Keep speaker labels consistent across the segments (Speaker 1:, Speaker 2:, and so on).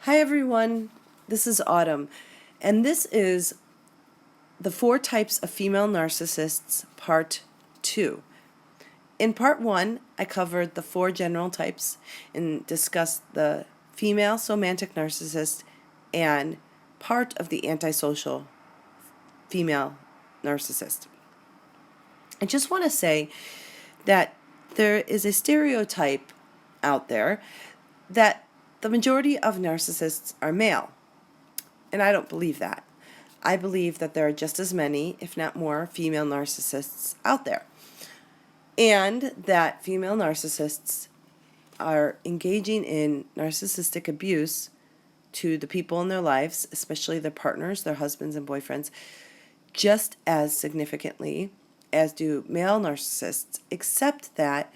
Speaker 1: Hi everyone, this is Autumn, and this is the 4 types of female narcissists, part 2. In part 1, I covered the 4 general types and discussed the female somatic narcissist and part of the antisocial female narcissist. I just want to say that there is a stereotype out there that the majority of narcissists are male. And I don't believe that. I believe that there are just as many, if not more, female narcissists out there. And that female narcissists are engaging in narcissistic abuse to the people in their lives, especially their partners, their husbands and boyfriends, just as significantly as do male narcissists, except that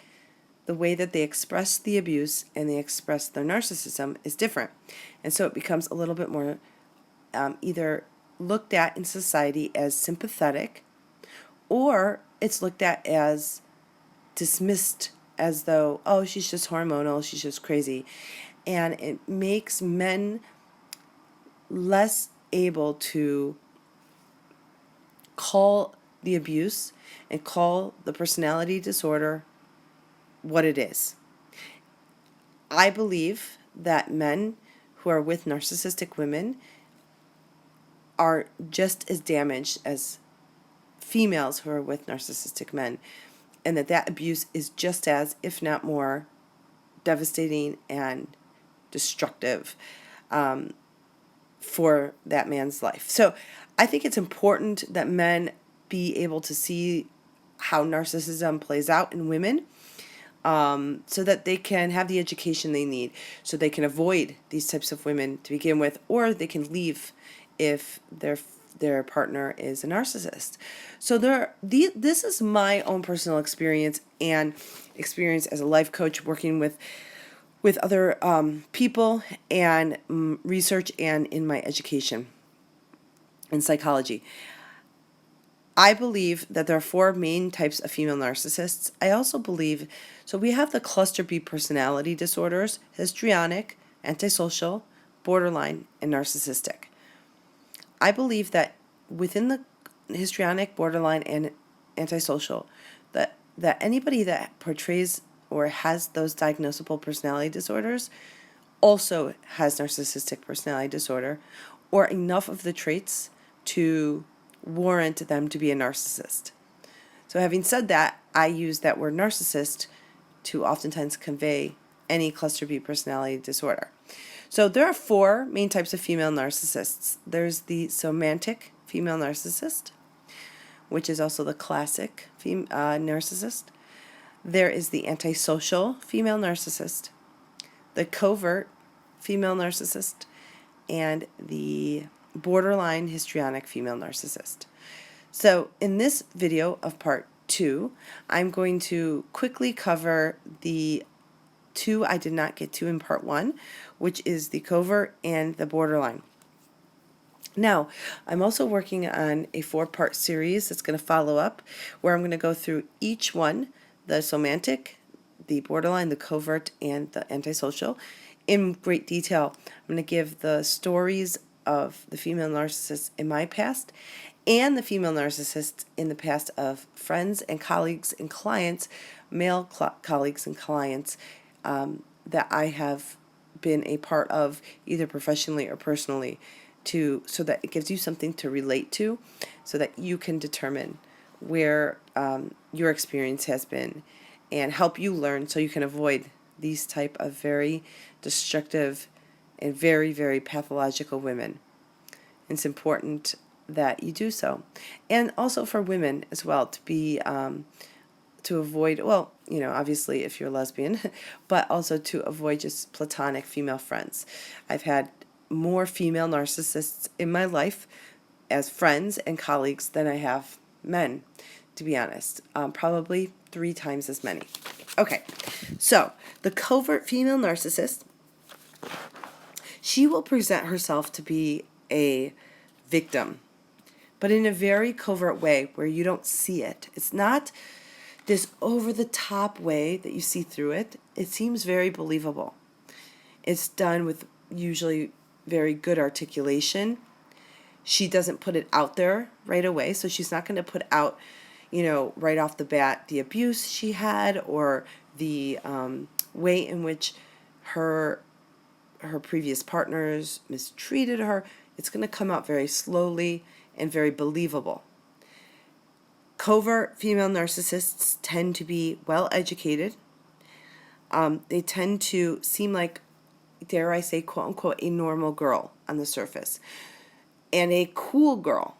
Speaker 1: the way that they express the abuse and they express their narcissism is different. And so it becomes a little bit more either looked at in society as sympathetic, or it's looked at as dismissed as though, oh, she's just hormonal, she's just crazy. And it makes men less able to call the abuse and call the personality disorder what it is. I believe that men who are with narcissistic women are just as damaged as females who are with narcissistic men, and that abuse is just as, if not more, devastating and destructive for that man's life. So I think it's important that men be able to see how narcissism plays out in women, so that they can have the education they need, so they can avoid these types of women to begin with, or they can leave if their partner is a narcissist. So this is my own personal experience and experience as a life coach working with other people and research and in my education in psychology. I believe that there are 4 main types of female narcissists. I also believe, so we have the cluster B personality disorders: histrionic, antisocial, borderline, and narcissistic. I believe that within the histrionic, borderline, and antisocial, that anybody that portrays or has those diagnosable personality disorders also has narcissistic personality disorder, or enough of the traits to warrant them to be a narcissist. So having said that, I use that word narcissist to oftentimes convey any cluster B personality disorder. So there are 4 main types of female narcissists. There's the somatic female narcissist, which is also the classic narcissist. There is the antisocial female narcissist, the covert female narcissist, and the borderline histrionic female narcissist. So in this video of part 2, I'm going to quickly cover the 2 I did not get to in part 1, which is the covert and the borderline. Now, I'm also working on a 4-part series that's going to follow up, where I'm going to go through each one, the somatic, the borderline, the covert, and the antisocial, in great detail. I'm going to give the stories of the female narcissists in my past and the female narcissists in the past of friends and colleagues and clients, male colleagues and clients that I have been a part of, either professionally or personally, so that it gives you something to relate to, so that you can determine where your experience has been and help you learn so you can avoid these type of very destructive and very, very pathological women. It's important that you do so. And also for women as well, to be to avoid, well, obviously if you're lesbian, but also to avoid just platonic female friends. I've had more female narcissists in my life as friends and colleagues than I have men, to be honest. Probably 3 times as many. Okay, so the covert female narcissist, she will present herself to be a victim, but in a very covert way where you don't see it. It's not this over-the-top way that you see through it. It seems very believable. It's done with usually very good articulation. She doesn't put it out there right away, so she's not going to put out, right off the bat the abuse she had or the way in which her previous partners mistreated her. It's going to come out very slowly and very believable. Covert female narcissists tend to be well educated. They tend to seem like, dare I say, quote unquote, a normal girl on the surface, and a cool girl.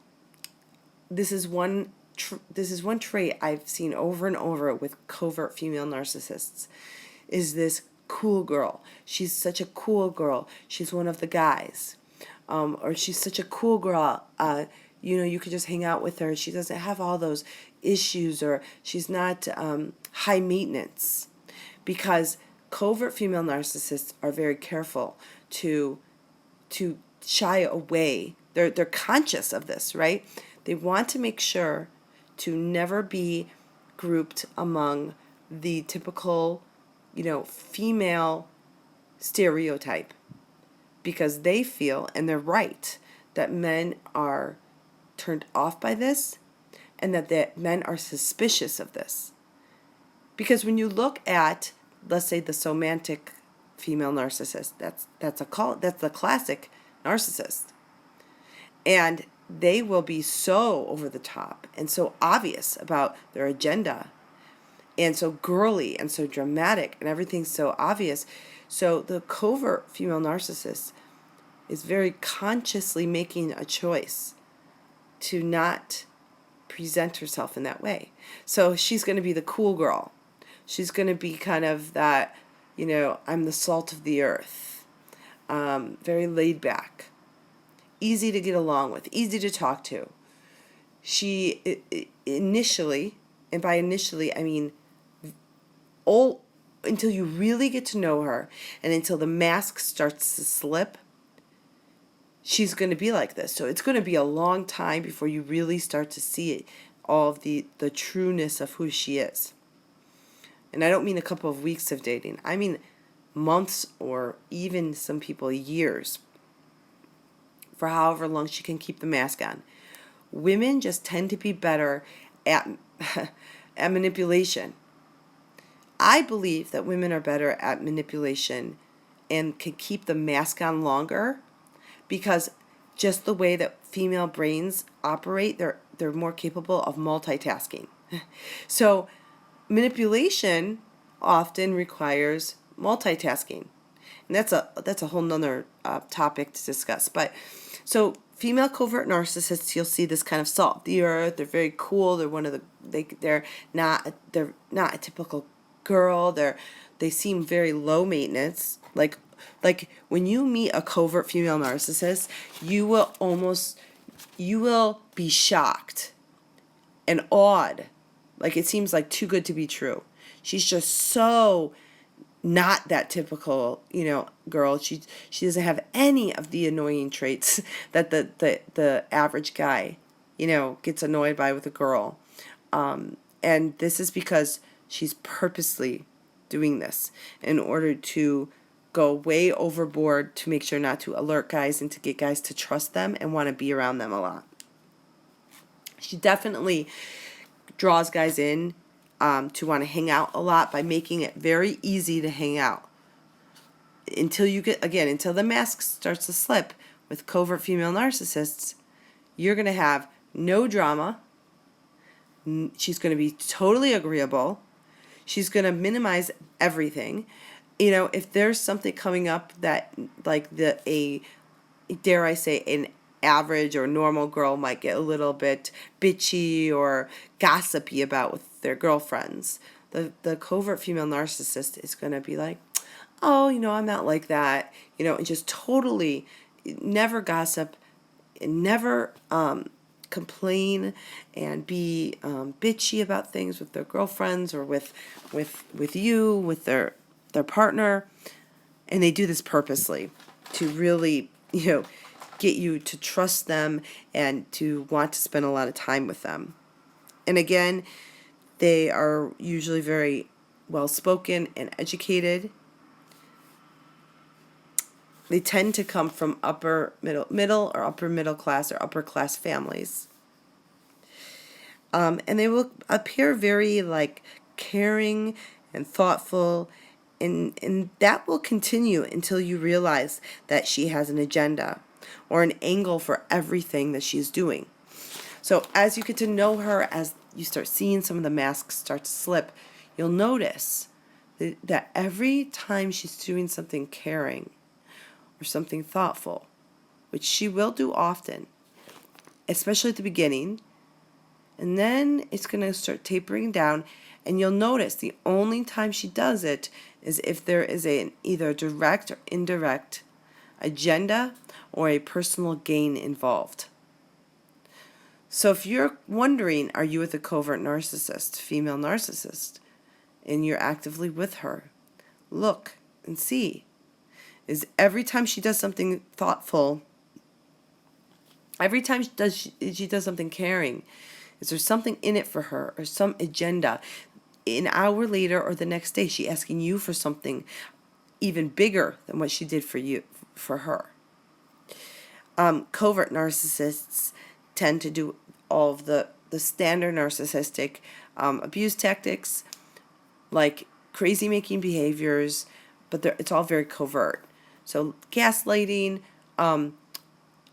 Speaker 1: This is one trait I've seen over and over with covert female narcissists, is this cool girl. She's such a cool girl. She's one of the guys. Or she's such a cool girl. You could just hang out with her. She doesn't have all those issues, or she's not high maintenance. Because covert female narcissists are very careful to shy away. They're conscious of this, right? They want to make sure to never be grouped among the typical, female stereotype, because they feel, and they're right, that men are turned off by this, and that men are suspicious of this. Because when you look at, let's say, the somatic female narcissist, that's the classic narcissist, and they will be so over the top and so obvious about their agenda, and so girly and so dramatic, and everything's so obvious. So the covert female narcissist is very consciously making a choice to not present herself in that way. So she's going to be the cool girl. She's going to be kind of that, I'm the salt of the earth, very laid back, easy to get along with, easy to talk to. She initially, and by initially I mean until you really get to know her and until the mask starts to slip, she's going to be like this. So it's going to be a long time before you really start to see it, all of the trueness of who she is. And I don't mean a couple of weeks of dating. I mean months, or even some people years, for however long she can keep the mask on. Women just tend to be better at at manipulation. I believe that women are better at manipulation and can keep the mask on longer, because just the way that female brains operate, they're more capable of multitasking. So manipulation often requires multitasking, and that's a whole nother topic to discuss. But so female covert narcissists, you'll see this kind of salt of the earth. They're very cool. They're not a typical girl. They seem very low maintenance. Like when you meet a covert female narcissist, you will be shocked and awed. Like, it seems like too good to be true. She's just so not that typical, girl. She doesn't have any of the annoying traits that the average guy, gets annoyed by with a girl. And this is because she's purposely doing this in order to go way overboard to make sure not to alert guys and to get guys to trust them and want to be around them a lot. She definitely draws guys in to want to hang out a lot by making it very easy to hang out. Until the mask starts to slip with covert female narcissists, you're going to have no drama. She's going to be totally agreeable. She's going to minimize everything. If there's something coming up that, like, dare I say, an average or normal girl might get a little bit bitchy or gossipy about with their girlfriends, the covert female narcissist is going to be like, oh, I'm not like that, and just totally never gossip, never complain and be bitchy about things with their girlfriends or with their partner. And they do this purposely to really, get you to trust them and to want to spend a lot of time with them. And again, they are usually very well spoken and educated. They tend to come from middle or upper middle class or upper class families. And they will appear very like caring and thoughtful, and that will continue until you realize that she has an agenda or an angle for everything that she's doing. So as you get to know her, as you start seeing some of the masks start to slip, you'll notice that every time she's doing something caring or something thoughtful, which she will do often, especially at the beginning, and then it's going to start tapering down, and you'll notice the only time she does it is if there is either direct or indirect agenda or a personal gain involved. So if you're wondering, are you with a covert narcissist, female narcissist, and you're actively with her, look and see. Is every time she does something thoughtful, every time she does something caring, is there something in it for her or some agenda? An hour later or the next day, she's asking you for something even bigger than what she did for her. Covert narcissists tend to do all of the standard narcissistic abuse tactics, like crazy making behaviors, but it's all very covert. So gaslighting.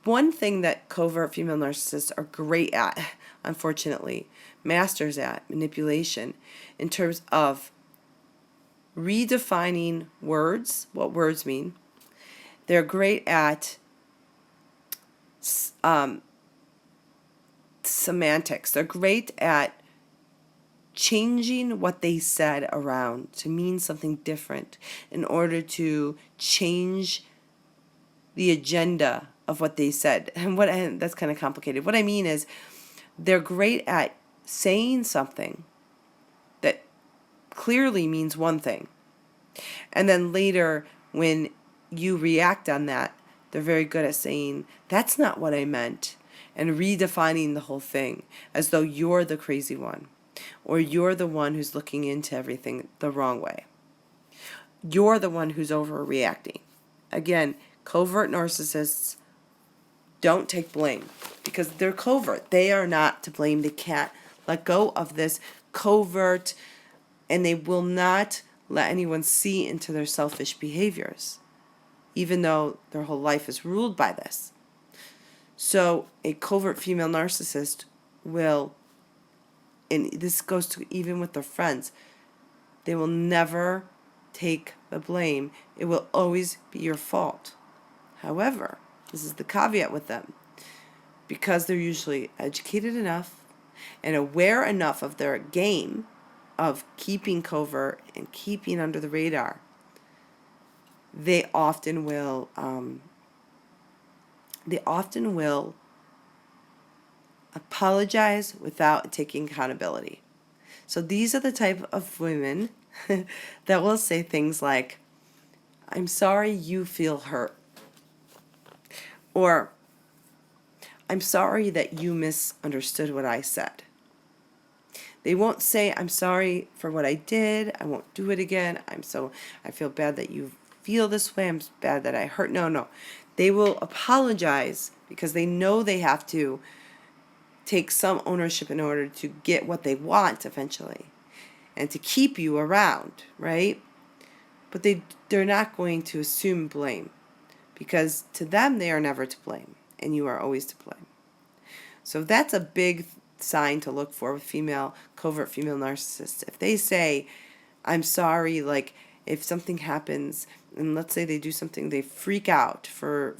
Speaker 1: One thing that covert female narcissists are great at, unfortunately, masters at manipulation, in terms of redefining words, what words mean. They're great at semantics. They're great at changing what they said around to mean something different in order to change the agenda of what they said. And that's kind of complicated. What I mean is they're great at saying something that clearly means one thing, and then later when you react on that, they're very good at saying, that's not what I meant, and redefining the whole thing as though you're the crazy one, or you're the one who's looking into everything the wrong way. You're the one who's overreacting. Again, covert narcissists don't take blame because they're covert. They are not to blame. They can't let go of this covert, and they will not let anyone see into their selfish behaviors, even though their whole life is ruled by this. So a covert female narcissist will, and this goes to even with their friends, they will never take the blame. It will always be your fault. However, this is the caveat with them, because they're usually educated enough and aware enough of their game of keeping covert and keeping under the radar, they often will apologize without taking accountability. So these are the type of women that will say things like, I'm sorry you feel hurt, or I'm sorry that you misunderstood what I said. They won't say, I'm sorry for what I did, I won't do it again, I feel bad that you feel this way, I'm bad that I hurt. No. They will apologize because they know they have to take some ownership in order to get what they want eventually and to keep you around, right? But they're not going to assume blame, because to them they are never to blame and you are always to blame. So that's a big sign to look for with covert female narcissists. If they say, I'm sorry, like if something happens and let's say they do something, they freak out for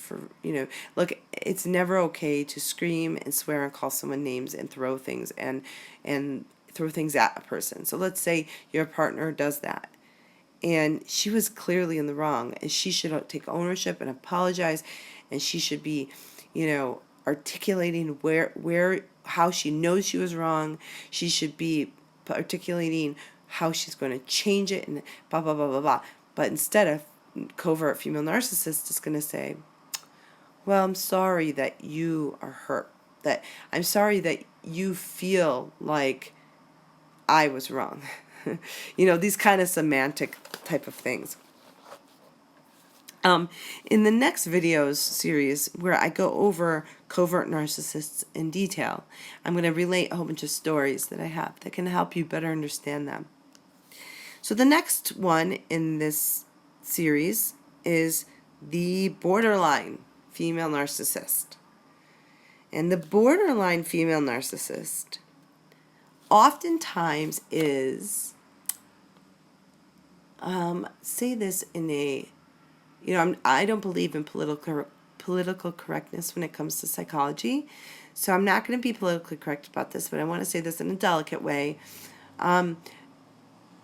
Speaker 1: look, it's never okay to scream and swear and call someone names and throw things and throw things at a person. So let's say your partner does that and she was clearly in the wrong, and she should take ownership and apologize, and she should be, articulating how she knows she was wrong. She should be articulating how she's going to change it and blah, blah, blah, blah, blah. But instead, a covert female narcissist is going to say, well, I'm sorry that you are hurt. I'm sorry that you feel like I was wrong. These kind of semantic type of things. In the next videos series, where I go over covert narcissists in detail, I'm going to relate a whole bunch of stories that I have that can help you better understand them. So the next one in this series is the borderline female narcissist. And the borderline female narcissist oftentimes is, say this in a, I don't believe in political correctness when it comes to psychology, so I'm not going to be politically correct about this, but I want to say this in a delicate way.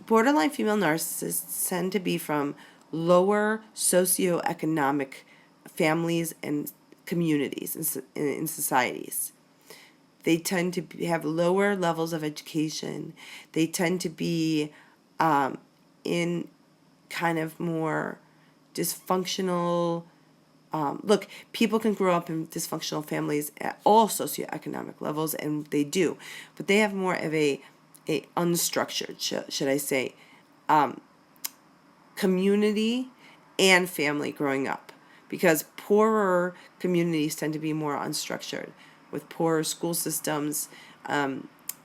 Speaker 1: Borderline female narcissists tend to be from lower socioeconomic families and communities in societies. They tend to have lower levels of education. They tend to be in kind of more dysfunctional. Look, people can grow up in dysfunctional families at all socioeconomic levels, and they do, but they have more of a unstructured, should I say, community and family growing up, because poorer communities tend to be more unstructured with poorer school systems.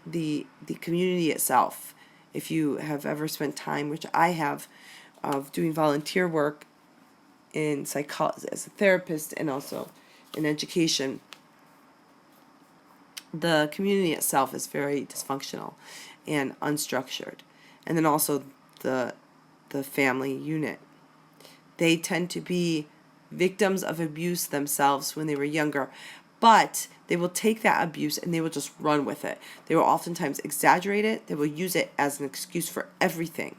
Speaker 1: The community itself, if you have ever spent time, which I have, of doing volunteer work in psychology as a therapist and also in education, the community itself is very dysfunctional and unstructured. And then also the family unit. They tend to be victims of abuse themselves when they were younger, but they will take that abuse and they will just run with it. They will oftentimes exaggerate it. They will use it as an excuse for everything.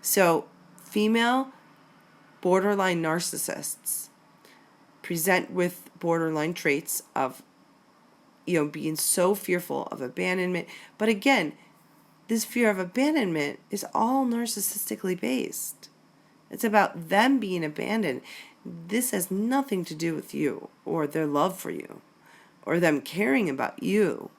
Speaker 1: So female borderline narcissists present with borderline traits of being so fearful of abandonment. But again, this fear of abandonment is all narcissistically based. It's about them being abandoned. This has nothing to do with you or their love for you or them caring about you.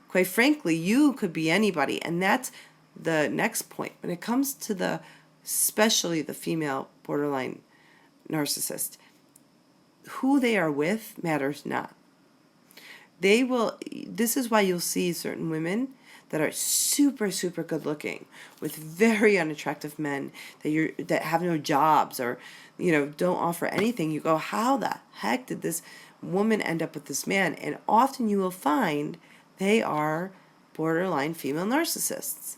Speaker 1: Quite frankly, you could be anybody, and that's the next point. When it comes to especially the female borderline narcissist, who they are with matters not. This is why you'll see certain women that are super, super good looking with very unattractive men that have no jobs or, don't offer anything. You go, how the heck did this woman end up with this man? And often you will find they are borderline female narcissists,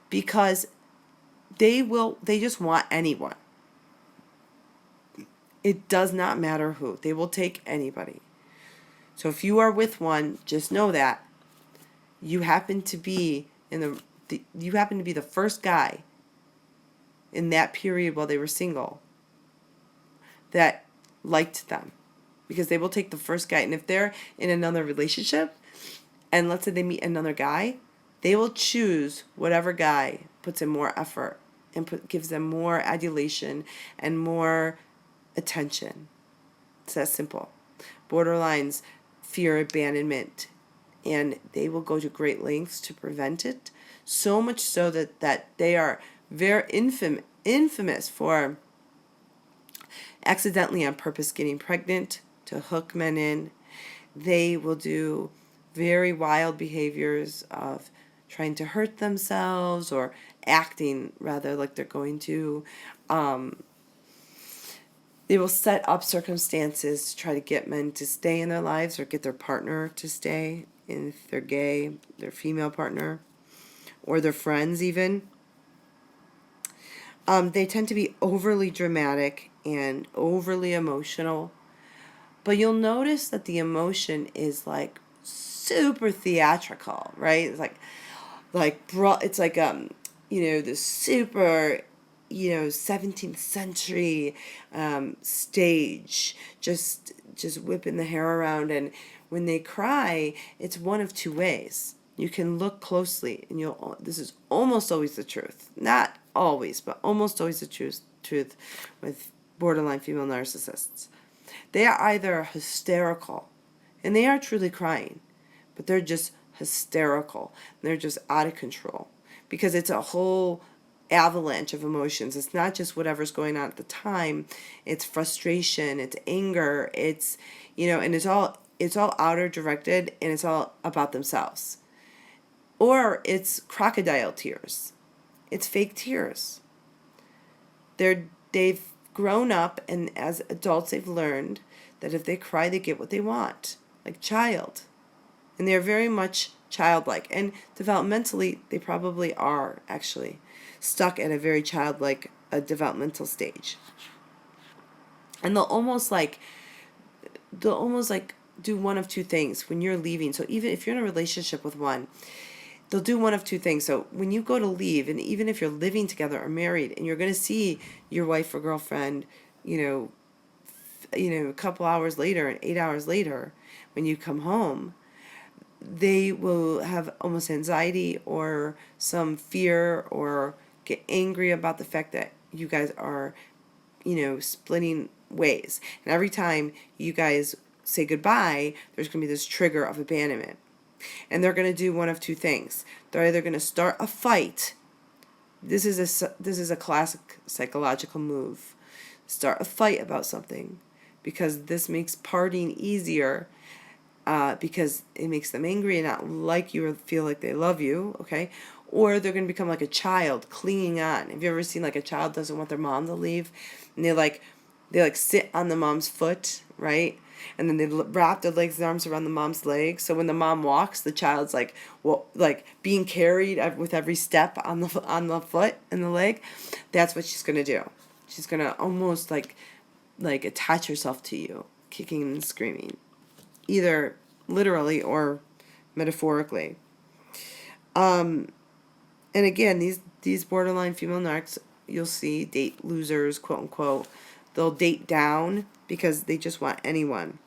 Speaker 1: because they just want anyone. It does not matter who. They will take anybody. So if you are with one, just know that you happen to be the first guy in that period while they were single that liked them, because they will take the first guy. And if they're in another relationship and let's say they meet another guy, they will choose whatever guy puts in more effort and gives them more adulation and more attention. It's that simple. Borderlines fear abandonment, and they will go to great lengths to prevent it, so much so that they are very infamous for accidentally on purpose getting pregnant to hook men in. They will do very wild behaviors of trying to hurt themselves or acting rather like they're going to. They will set up circumstances to try to get men to stay in their lives or get their partner to stay, and if they're gay, their female partner, or their friends even. They tend to be overly dramatic and overly emotional, but you'll notice that the emotion is like super theatrical, right? It's it's like this super 17th century stage, just whipping the hair around. And when they cry, it's one of two ways. You can look closely, and this is almost always the truth. Not always, but almost always the truth with borderline female narcissists. They are either hysterical, and they are truly crying, but they're just hysterical. They're just out of control, because it's a whole avalanche of emotions. It's not just whatever's going on at the time. It's frustration, it's anger, it's, and it's all outer directed, and it's all about themselves. Or it's crocodile tears. It's fake tears. They've grown up, and as adults they've learned that if they cry they get what they want, like child. And they're very much childlike, and developmentally they probably are actually stuck at a very childlike developmental stage. And they'll almost like do one of two things when you're leaving. So even if you're in a relationship with one, they'll do one of two things. So when you go to leave, and even if you're living together or married, and you're going to see your wife or girlfriend, a couple hours later and 8 hours later, when you come home, they will have almost anxiety or some fear or get angry about the fact that you guys are, splitting ways. And every time you guys say goodbye, there's going to be this trigger of abandonment. And they're going to do one of two things. They're either going to start a fight. This is a classic psychological move. Start a fight about something, because this makes parting easier, because it makes them angry and not like you or feel like they love you, okay? Or they're going to become like a child, clinging on. Have you ever seen like a child doesn't want their mom to leave? And they sit on the mom's foot, right? And then they wrap their legs and arms around the mom's legs. So when the mom walks, the child's being carried with every step on the foot and the leg. That's what she's going to do. She's going to almost like attach herself to you, kicking and screaming, either literally or metaphorically. And again, these borderline female narcs, you'll see date losers, quote unquote. They'll date down because they just want anyone.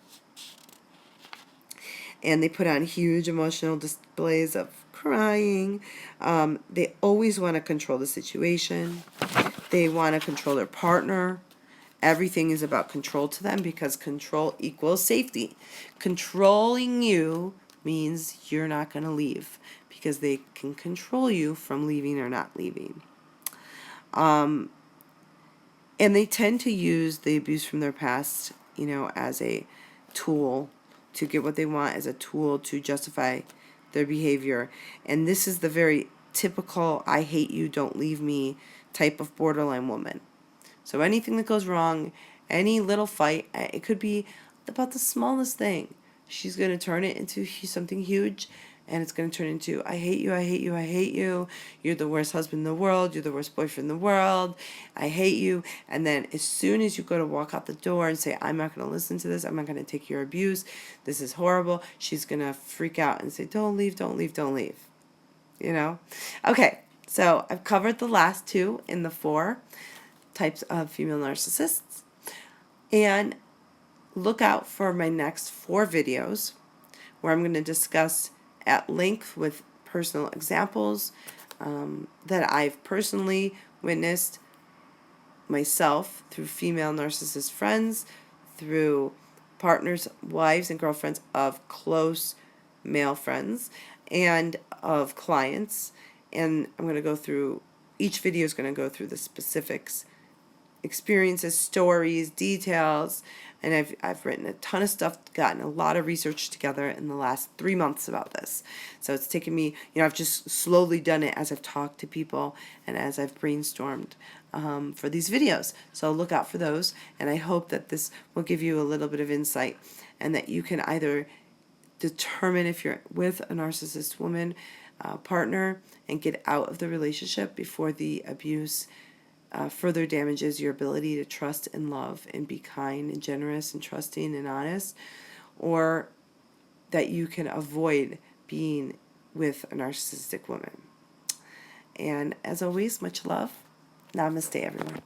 Speaker 1: And they put on huge emotional displays of crying. They always want to control the situation. They want to control their partner. Everything is about control to them, because control equals safety. Controlling you means you're not going to leave, because they can control you from leaving or not leaving. And they tend to use the abuse from their past, as a tool to get what they want, as a tool to justify their behavior. And this is the very typical I hate you, don't leave me type of borderline woman. So anything that goes wrong, any little fight, it could be about the smallest thing, she's going to turn it into something huge, and it's going to turn into I hate you, I hate you, I hate you. You're the worst husband in the world. You're the worst boyfriend in the world. I hate you. And then as soon as you go to walk out the door and say, I'm not going to listen to this. I'm not going to take your abuse. This is horrible. She's going to freak out and say, don't leave, don't leave, don't leave. Okay, so I've covered the last two in the 4 types of female narcissists. And look out for my next 4 videos where I'm going to discuss at length with personal examples that I've personally witnessed myself through female narcissist friends, through partners, wives, and girlfriends of close male friends, and of clients. And I'm going to go through, each video is going to go through the specifics, experiences, stories, details, and I've written a ton of stuff, gotten a lot of research together in the last 3 months about this. So it's taken me, I've just slowly done it as I've talked to people and as I've brainstormed for these videos. So look out for those, and I hope that this will give you a little bit of insight, and that you can either determine if you're with a narcissist woman partner and get out of the relationship before the abuse further damages your ability to trust and love and be kind and generous and trusting and honest, or that you can avoid being with a narcissistic woman. And as always, much love. Namaste, everyone.